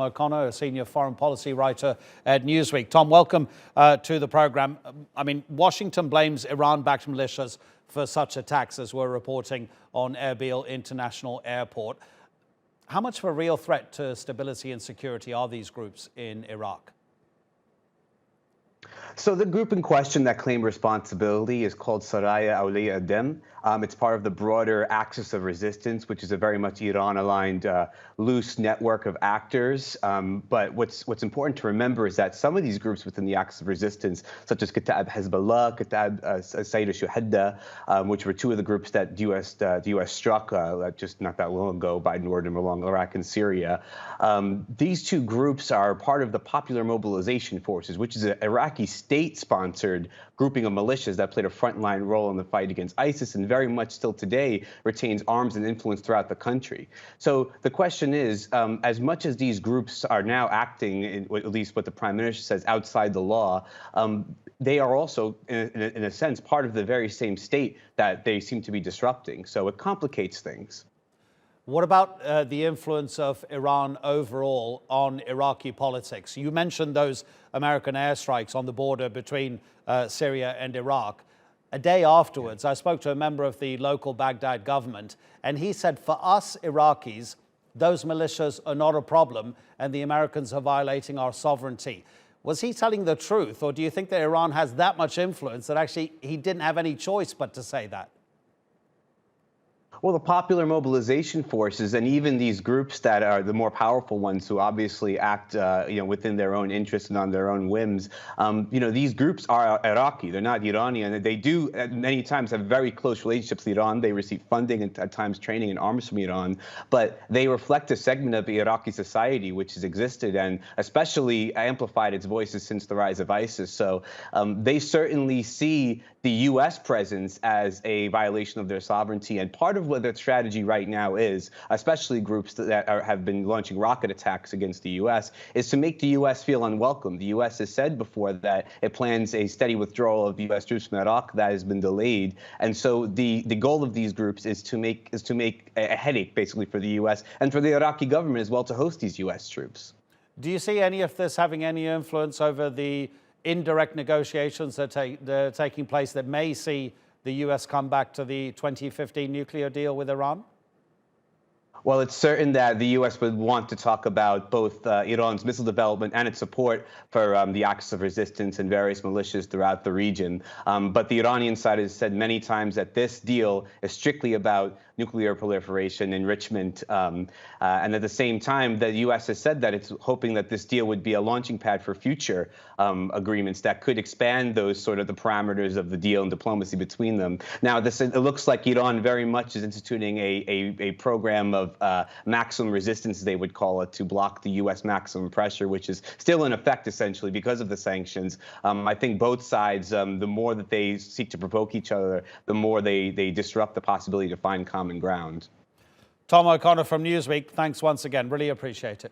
O'Connor, a senior foreign policy writer at Newsweek. Tom, welcome to the program. I mean, Washington blames Iran-backed militias for such attacks as we're reporting on Erbil International Airport. How much of a real threat to stability and security are these groups in Iraq? So the group in question that claimed responsibility is called Saraya Awliya Adem. It's part of the broader Axis of Resistance, which is a very much Iran-aligned loose network of actors. But what's important to remember is that some of these groups within the Axis of Resistance, such as Kitab Hezbollah, Kitab Sayyid Shuhada, which were two of the groups that the U.S. struck just not that long ago, Biden ordered them along Iraq and Syria. These two groups are part of the Popular Mobilization Forces, which is an Iraqi state-sponsored grouping of militias that played a frontline role in the fight against ISIS and very much still today retains arms and influence throughout the country. So the question is, as much as these groups are now acting, at least what the Prime Minister says, outside the law, they are also, in a sense, part of the very same state that they seem to be disrupting. So it complicates things. What about the influence of Iran overall on Iraqi politics? You mentioned those American airstrikes on the border between Syria and Iraq. A day afterwards, I spoke to a member of the local Baghdad government, and he said, for us Iraqis, those militias are not a problem, and the Americans are violating our sovereignty. Was he telling the truth, or do you think that Iran has that much influence that actually he didn't have any choice but to say that? Well, the Popular Mobilization Forces and even these groups that are the more powerful ones who obviously act, within their own interests and on their own whims, these groups are Iraqi. They're not Iranian. They do many times have very close relationships with Iran. They receive funding and at times training and arms from Iran, but they reflect a segment of Iraqi society which has existed and especially amplified its voices since the rise of ISIS. So they certainly see the U.S. presence as a violation of their sovereignty, and part of what their strategy right now is, especially groups that have been launching rocket attacks against the U.S., is to make the U.S. feel unwelcome. The U.S. has said before that it plans a steady withdrawal of U.S. troops from Iraq that has been delayed, and so the goal of these groups is to make a headache basically for the U.S. and for the Iraqi government as well to host these U.S. troops. Do you see any of this having any influence over the indirect negotiations that are taking place that may see the U.S. come back to the 2015 nuclear deal with Iran? Well, it's certain that the U.S. would want to talk about both Iran's missile development and its support for the Axis of Resistance and various militias throughout the region. But the Iranian side has said many times that this deal is strictly about nuclear proliferation, enrichment, and at the same time, the U.S. has said that it's hoping that this deal would be a launching pad for future agreements that could expand those sort of the parameters of the deal and diplomacy between them. Now, it looks like Iran very much is instituting a program of maximum resistance, they would call it, to block the U.S. maximum pressure, which is still in effect, essentially, because of the sanctions. I think both sides, the more that they seek to provoke each other, the more they disrupt the possibility to find common ground. Tom O'Connor from Newsweek, thanks once again. Really appreciate it.